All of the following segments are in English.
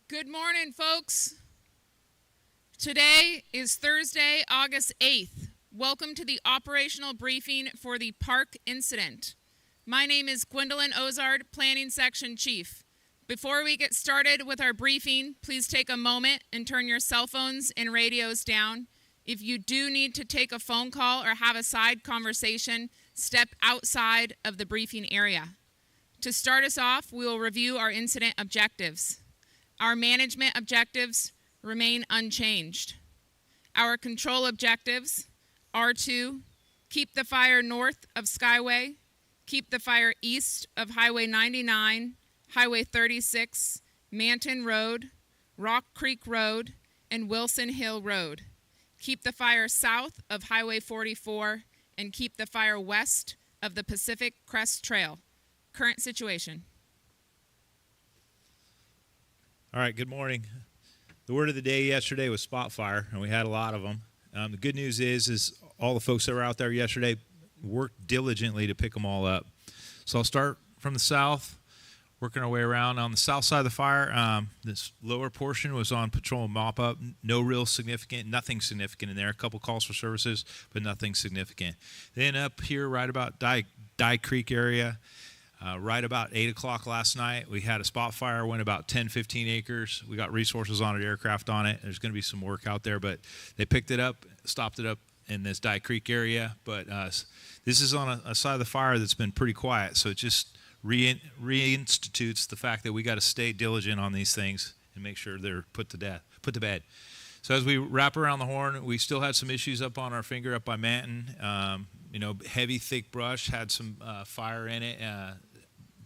Good morning, folks. Today is Thursday, August 8th. Welcome to the operational briefing for the park incident. My name is Gwendolyn Ozard, Planning Section Chief. Before we get started with our briefing, please take a moment and turn your cell phones and radios down. If you do need to take a phone call or have a side conversation, step outside of the briefing area. To start us off, we will review our incident objectives. Our management objectives remain unchanged. Our control objectives are to keep the fire north of Skyway, keep the fire east of Highway 99, Highway 36, Manton Road, Rock Creek Road, and Wilson Hill Road. Keep the fire south of Highway 44 and keep the fire west of the Pacific Crest Trail. Current situation. All right, good morning. The word of the day yesterday was spot fire, and we had a lot of them. The good news is all the folks that were out there yesterday worked diligently to pick them all up. So I'll start from the south, working our way around. On the south side of the fire, this lower portion was on patrol and mop-up. Nothing significant in there. A couple calls for services, but nothing significant. Then up here, right about Dye Creek area, right about 8 o'clock last night, we had a spot fire, went about 10, 15 acres. We got resources on it, aircraft on it. There's going to be some work out there, but they picked it up, stopped it up in this Dye Creek area. But this is on a side of the fire that's been pretty quiet, so it just reinstitutes the fact that we got to stay diligent on these things and make sure they're put to bed. So as we wrap around the horn, we still had some issues up on our finger up by Manton. Heavy, thick brush, had some fire in it,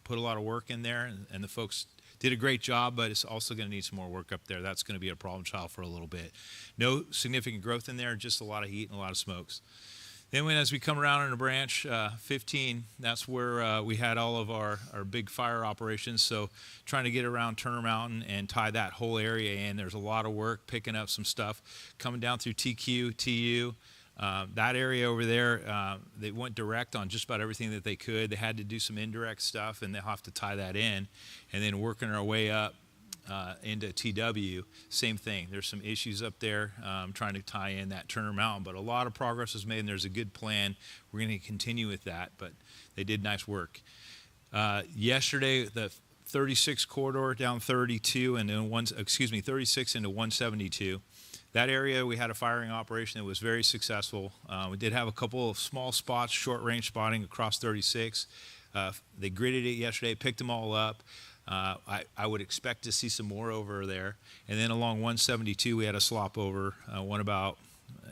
put a lot of work in there, and the folks did a great job, but it's also going to need some more work up there. That's going to be a problem child for a little bit. No significant growth in there, just a lot of heat and a lot of smokes. Then as we come around in a branch 15, that's where we had all of our big fire operations. So trying to get around Turner Mountain and tie that whole area in. There's a lot of work picking up some stuff. Coming down through TQ, TU, that area over there, they went direct on just about everything that they could. They had to do some indirect stuff, and they'll have to tie that in. And then working our way up into TW, same thing. There's some issues up there trying to tie in that Turner Mountain, but a lot of progress was made, and there's a good plan. We're going to continue with that, but they did nice work. Yesterday, the 36 corridor down 32 and then 36 into 172. That area, we had a firing operation that was very successful. We did have a couple of small spots, short-range spotting across 36. They gridded it yesterday, picked them all up. I would expect to see some more over there. And then along 172, we had a slop over.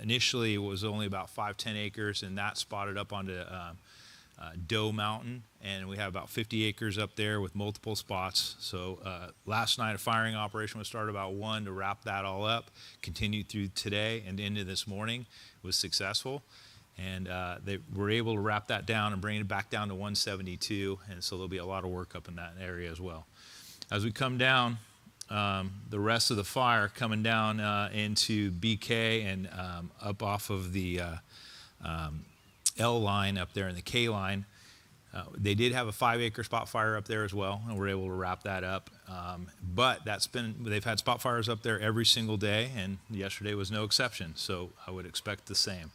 Initially, it was only about 5-10 acres, and that spotted up onto Doe Mountain, and we have about 50 acres up there with multiple spots. So last night a firing operation was started about 1 to wrap that all up, continued through today and into this morning. It was successful, and they were able to wrap that down and bring it back down to 172, and so there'll be a lot of work up in that area as well. As we come down, the rest of the fire coming down into BK and up off of the L line up there in the K line. They did have a 5-acre spot fire up there as well, and we're able to wrap that up. But they've had spot fires up there every single day, and yesterday was no exception, so I would expect the same.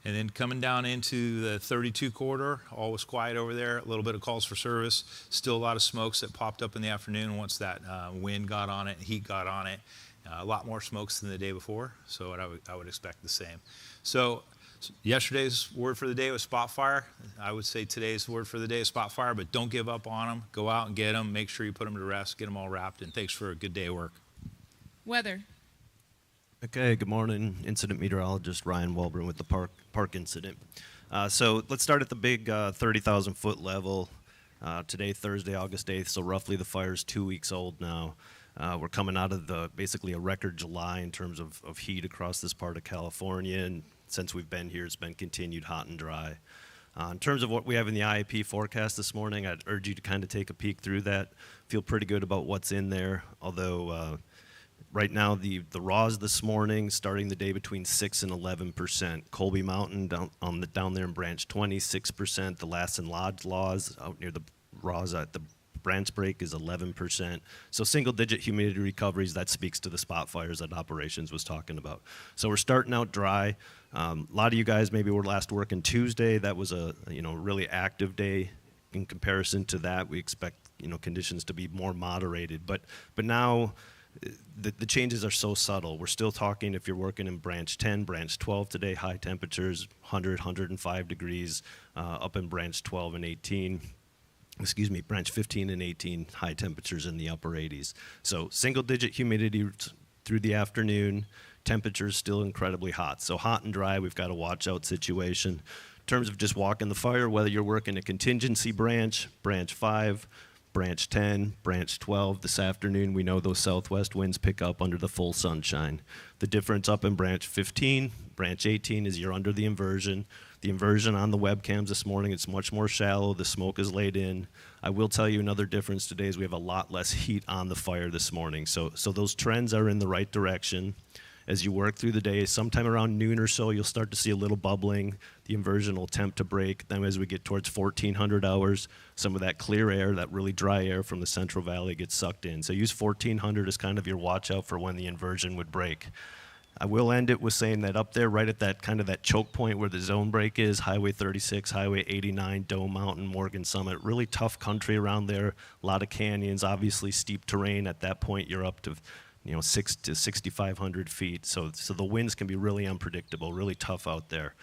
And then coming down into the 32 corridor, all was quiet over there, a little bit of calls for service, still a lot of smokes that popped up in the afternoon once that wind got on it, heat got on it. A lot more smokes than the day before, so I would expect the same. So yesterday's word for the day was spot fire. I would say today's word for the day is spot fire, but don't give up on them. Go out and get them. Make sure you put them to rest, get them all wrapped, and thanks for a good day of work. Weather. Okay, good morning. Incident meteorologist Ryan Walburn with the park incident. So let's start at the big 30,000 foot level. Today, Thursday, August 8th, so roughly the fire's 2 weeks old now. We're coming out of basically a record July in terms of heat across this part of California, and since we've been here, it's been continued hot and dry. In terms of what we have in the IAP forecast this morning, I'd urge you to kind of take a peek through that. Feel pretty good about what's in there, although right now the raws this morning starting the day between 6 and 11%. Colby Mountain down there in Branch 20, 6%. The Lassen Lodge raws at the branch break is 11%. So single-digit humidity recoveries, that speaks to the spot fires that operations was talking about. So we're starting out dry. A lot of you guys maybe were last working Tuesday. That was a really active day. In comparison to that, we expect conditions to be more moderated. But now the changes are so subtle. We're still talking, if you're working in branch 10, branch 12 today, high temperatures, 100, 105 degrees, up in branch 12 and 18. Branch 15 and 18, high temperatures in the upper 80s. So single-digit humidity through the afternoon, temperatures still incredibly hot. So hot and dry, we've got a watch-out situation. In terms of just walking the fire, whether you're working a contingency branch, branch 5, branch 10, branch 12, this afternoon, we know those southwest winds pick up under the full sunshine. The difference up in branch 15, branch 18 is you're under the inversion. The inversion on the webcams this morning, it's much more shallow. The smoke is laid in. I will tell you another difference today is we have a lot less heat on the fire this morning. So those trends are in the right direction. As you work through the day, sometime around noon or so, you'll start to see a little bubbling. The inversion will attempt to break. Then as we get towards 1400 hours, some of that clear air, that really dry air from the Central Valley gets sucked in. So use 1400 as kind of your watch out for when the inversion would break. I will end it with saying that up there, right at that kind of that choke point where the zone break is, Highway 36, Highway 89, Dome Mountain, Morgan Summit, really tough country around there, a lot of canyons, obviously steep terrain. At that point, you're up to 6 to 6,500 feet. So the winds can be really unpredictable, really tough out there.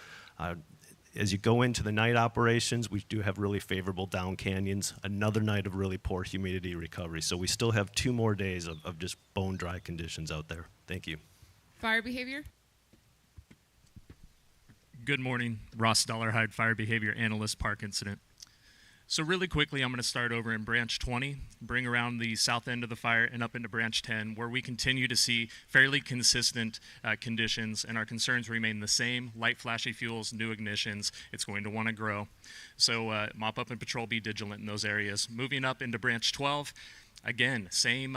As you go into the night operations, we do have really favorable down canyons, another night of really poor humidity recovery. So we still have 2 more days of just bone dry conditions out there. Thank you. Fire behavior? Good morning, Ross Dollarhide, Fire Behavior Analyst, Park Incident. So really quickly, I'm going to start over in branch 20, bring around the south end of the fire and up into branch 10, where we continue to see fairly consistent conditions, and our concerns remain the same: light flashy fuels, new ignitions. It's going to want to grow. So mop up and patrol, be vigilant in those areas. Moving up into branch 12, again, same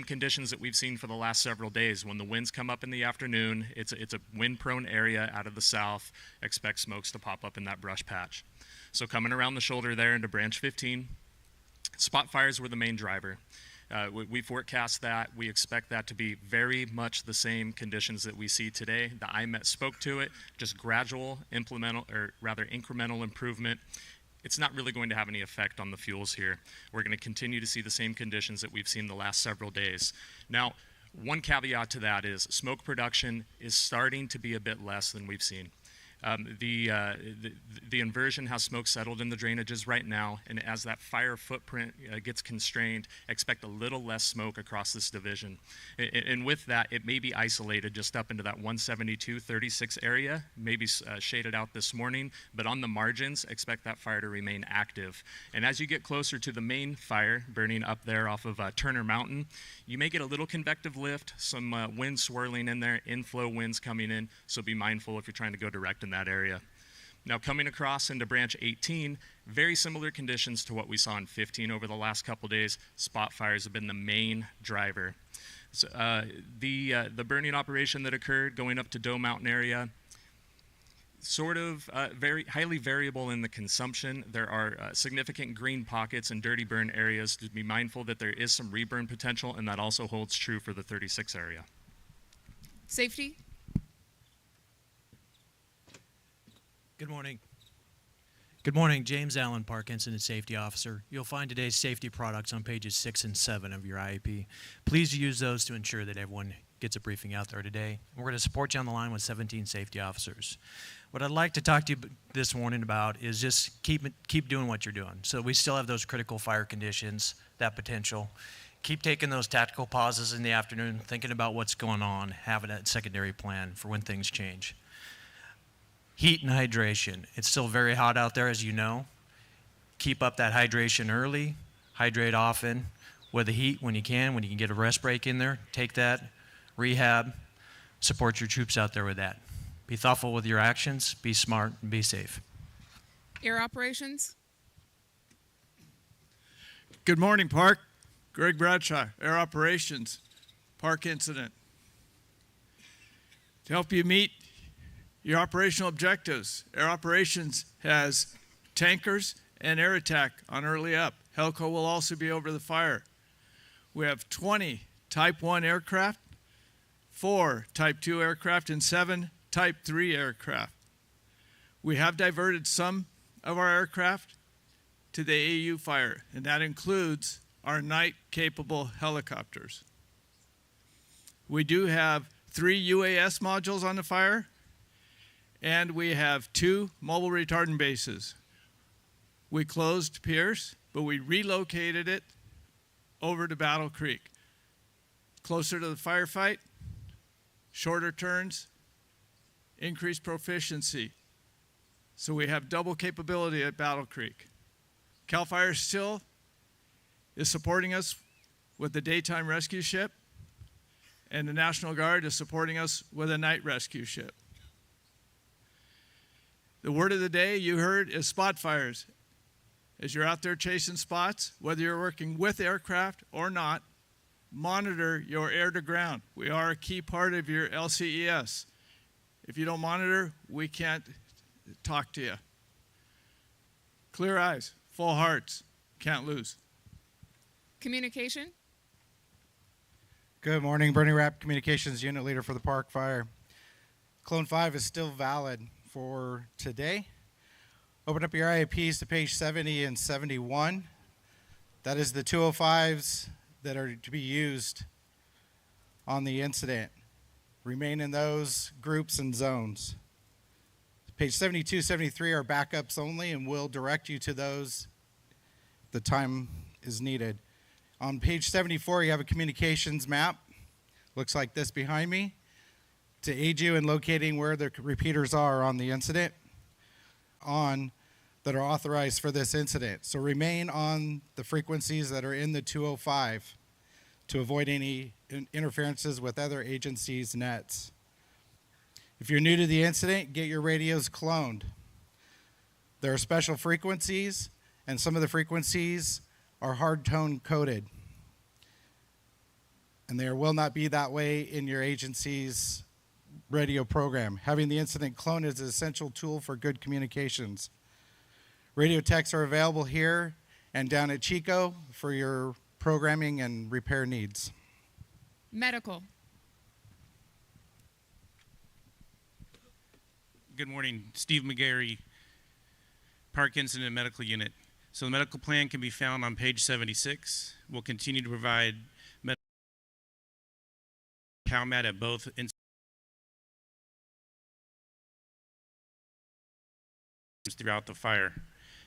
conditions that we've seen for the last several days. When the winds come up in the afternoon, it's a wind-prone area out of the south. Expect smokes to pop up in that brush patch. So coming around the shoulder there into branch 15, spot fires were the main driver. We forecast that. We expect that to be very much the same conditions that we see today. The IMET spoke to it, just gradual, incremental improvement. It's not really going to have any effect on the fuels here. We're going to continue to see the same conditions that we've seen the last several days. Now, one caveat to that is smoke production is starting to be a bit less than we've seen. The inversion has smoke settled in the drainages right now, and as that fire footprint gets constrained, expect a little less smoke across this division. And with that, it may be isolated just up into that 172-36 area, maybe shaded out this morning, but on the margins, expect that fire to remain active. And as you get closer to the main fire burning up there off of Turner Mountain, you may get a little convective lift, some wind swirling in there, inflow winds coming in, so be mindful if you're trying to go direct in that area. Now coming across into branch 18, very similar conditions to what we saw in 15 over the last couple days. Spot fires have been the main driver. So, the burning operation that occurred going up to Dome Mountain area, sort of very highly variable in the consumption. There are significant green pockets and dirty burn areas. To be mindful that there is some reburn potential, and that also holds true for the 36 area. Safety? Good morning. Good morning, James Allen, Park Incident Safety Officer. You'll find today's safety products on pages 6 and 7 of your IEP. Please use those to ensure that everyone gets a briefing out there today. We're going to support you on the line with 17 safety officers. What I'd like to talk to you this morning about is just keep doing what you're doing. So we still have those critical fire conditions, that potential. Keep taking those tactical pauses in the afternoon, thinking about what's going on, having a secondary plan for when things change. Heat and hydration. It's still very hot out there, as you know. Keep up that hydration early, hydrate often, with the heat when you can get a rest break in there, take that, rehab, support your troops out there with that. Be thoughtful with your actions, be smart, and be safe. Air operations? Good morning, Park. Greg Bradshaw, Air Operations, Park Incident. To help you meet your operational objectives, Air Operations has tankers and air attack on early up. Helco will also be over the fire. We have 20 Type 1 aircraft, 4 Type 2 aircraft, and 7 Type 3 aircraft. We have diverted some of our aircraft to the AU fire, and that includes our night-capable helicopters. We do have 3 UAS modules on the fire, and we have 2 mobile retardant bases. We closed Pierce, but we relocated it over to Battle Creek. Closer to the firefight, shorter turns, increased proficiency. So we have double capability at Battle Creek. CAL FIRE still is supporting us with the daytime rescue ship, and the National Guard is supporting us with a night rescue ship. The word of the day you heard is spot fires. As you're out there chasing spots, whether you're working with aircraft or not, monitor your air to ground. We are a key part of your LCES. If you don't monitor, we can't talk to you. Clear eyes, full hearts, can't lose. Communication. Good morning, Bernie Rapp, Communications Unit Leader for the Park Fire. Clone 5 is still valid for today. Open up your IAPs to page 70 and 71. That is the 205s that are to be used on the incident. Remain in those groups and zones. Page 72, 73 are backups only, and we'll direct you to those the time is needed. On page 74, you have a communications map. Looks like this behind me to aid you in locating where the repeaters are on the incident that are authorized for this incident. So remain on the frequencies that are in the 205 to avoid any interferences with other agencies' nets. If you're new to the incident, get your radios cloned. There are special frequencies, and some of the frequencies are hard tone coded. And there will not be that way in your agency's radio program. Having the incident cloned is an essential tool for good communications. Radio techs are available here and down at Chico for your programming and repair needs. Medical. Good morning, Steve McGarry, Park Incident Medical Unit. So the medical plan can be found on page 76. We'll continue to provide medical CalMed at both incidents throughout the fire.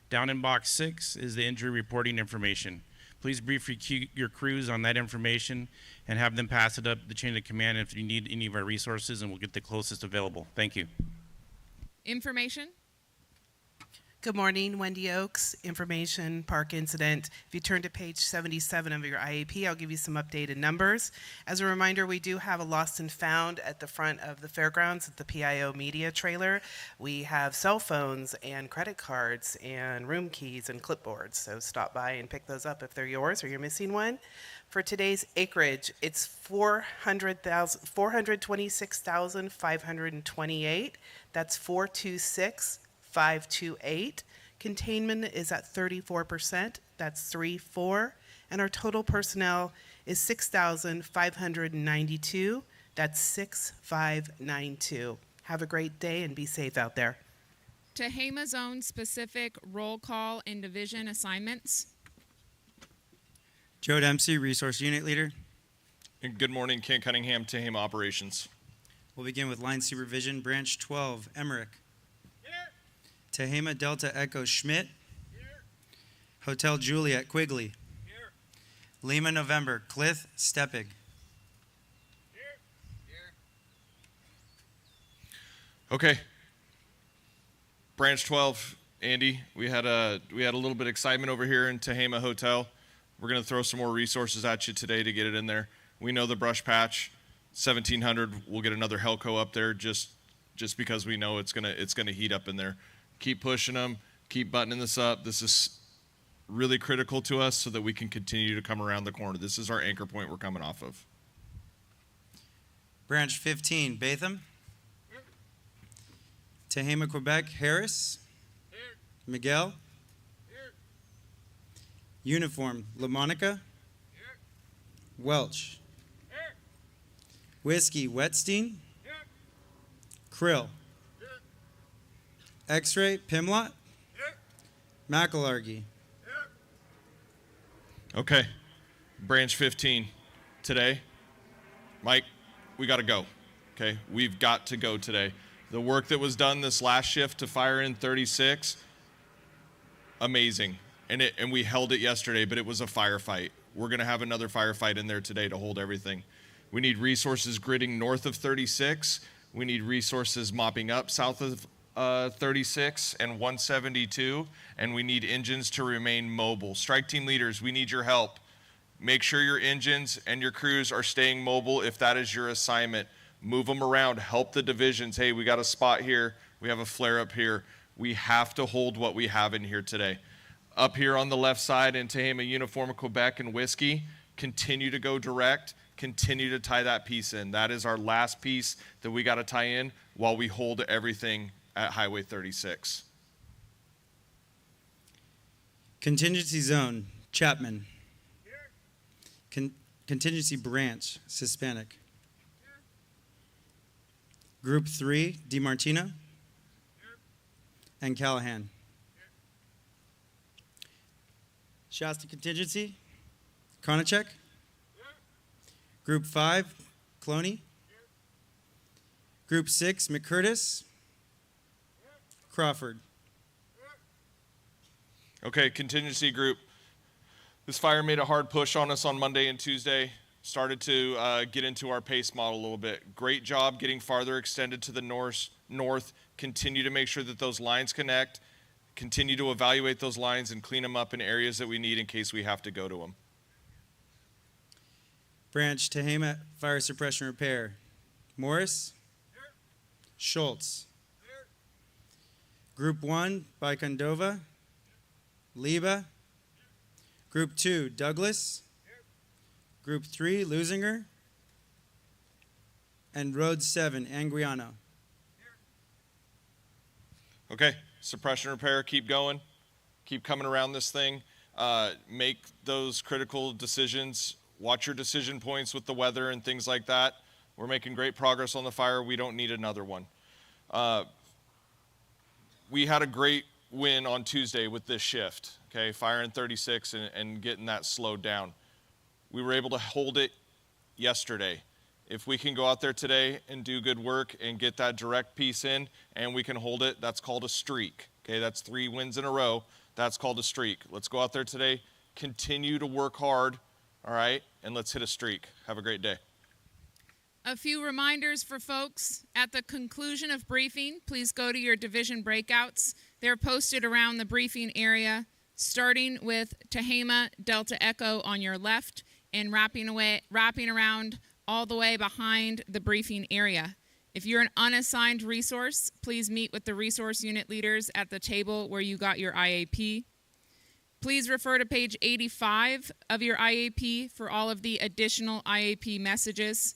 Down in box 6 is the injury reporting information. Please brief your crews on that information and have them pass it up the chain of command if you need any of our resources, and we'll get the closest available. Thank you. Information. Good morning, Wendy Oaks, Information Park Incident. If you turn to page 77 of your IAP, I'll give you some updated numbers. As a reminder, we do have a lost and found at the front of the fairgrounds at the PIO media trailer. We have cell phones and credit cards and room keys and clipboards, so stop by and pick those up if they're yours or you're missing one. For today's acreage, it's 426,528. That's 426,528. Containment is at 34%. That's 3-4. And our total personnel is 6,592. That's 6,592. Have a great day and be safe out there. Tehama Zone specific roll call and division assignments. Joe Dempsey, Resource Unit Leader. And good morning, Kent Cunningham, Tehama Operations. We'll begin with Line Supervision, Branch 12, Emmerich. Here. Tehama Delta Echo Schmidt. Here. Hotel Juliet Quigley. Here. Lima November, Cliff Steppig. Here. Here. Okay. Branch 12, Andy, we had a little bit of excitement over here in Tehama Hotel. We're going to throw some more resources at you today to get it in there. We know the brush patch, 1700. We'll get another Helco up there just because we know it's gonna heat up in there. Keep pushing them. Keep buttoning this up. This is really critical to us so that we can continue to come around the corner. This is our anchor point we're coming off of. Branch 15, Batham. Here. Tehama, Quebec, Harris. Here. Miguel. Here. Uniform, LaMonica. Welch. Whiskey, Wetstein. Krill. X-ray, Pimlott. McElargy. Okay. Branch 15 today. Mike, we got to go. Okay. We've got to go today. The work that was done this last shift to fire in 36, amazing. And we held it yesterday, but it was a firefight. We're going to have another firefight in there today to hold everything. We need resources gridding north of 36. We need resources mopping up south of 36 and 172, and we need engines to remain mobile. Strike team leaders, we need your help. Make sure your engines and your crews are staying mobile if that is your assignment. Move them around, help the divisions. Hey, we got a spot here, we have a flare up here. We have to hold what we have in here today. Up here on the left side in Tehama, Uniform, Quebec, and Whiskey, continue to go direct, continue to tie that piece in. That is our last piece that we got to tie in while we hold everything at Highway 36. Contingency zone, Chapman. Contingency branch, Hispanic. Group 3, DiMartino. And Callahan. Shasta contingency, Konachek. Group 5, Cloney. Group 6, McCurtis. Crawford. Okay, contingency group. This fire made a hard push on us on Monday and Tuesday. Started to get into our pace model a little bit. Great job getting farther extended to the north. Continue to make sure that those lines connect. Continue to evaluate those lines and clean them up in areas that we need in case we have to go to them. Branch, Tehama Fire Suppression Repair. Morris. Schultz. Group 1, Baikondova. Liba. Group 2, Douglas. Group 3, Lusinger. And Road 7, Anguiano. Okay, suppression repair, keep going. Keep coming around this thing. Make those critical decisions. Watch your decision points with the weather and things like that. We're making great progress on the fire. We don't need another one. We had a great win on Tuesday with this shift, okay, firing 36 and getting that slowed down. We were able to hold it yesterday. If we can go out there today and do good work and get that direct piece in and we can hold it, that's called a streak. Okay, that's 3 wins in a row. That's called a streak. Let's go out there today, continue to work hard, all right, and let's hit a streak. Have a great day. A few reminders for folks. At the conclusion of briefing, please go to your division breakouts. They're posted around the briefing area, starting with Tehama Delta Echo on your left and wrapping around all the way behind the briefing area. If you're an unassigned resource, please meet with the resource unit leaders at the table where you got your IAP. Please refer to page 85 of your IAP for all of the additional IAP messages.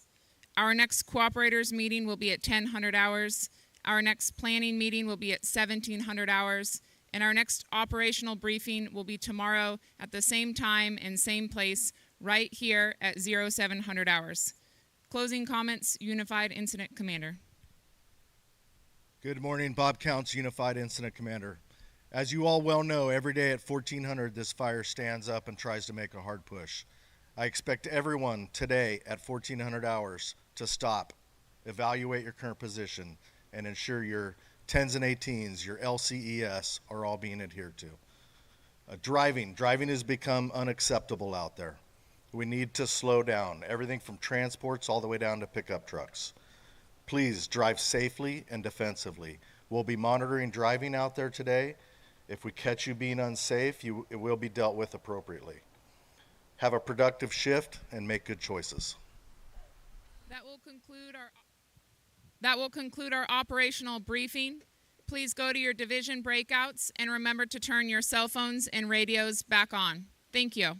Our next cooperators meeting will be at 1000 hours. Our next planning meeting will be at 1700 hours. And our next operational briefing will be tomorrow at the same time and same place, right here at 0700 hours. Closing comments, Unified Incident Commander. Good morning, Bob Counts, Unified Incident Commander. As you all well know, every day at 1400 this fire stands up and tries to make a hard push. I expect everyone today at 1400 hours to stop, evaluate your current position, and ensure your 10s and 18s, your LCES, are all being adhered to. Driving has become unacceptable out there. We need to slow down, everything from transports all the way down to pickup trucks. Please drive safely and defensively. We'll be monitoring driving out there today. If we catch you being unsafe, it will be dealt with appropriately. Have a productive shift and make good choices. That will conclude our operational briefing. Please go to your division breakouts and remember to turn your cell phones and radios back on. Thank you.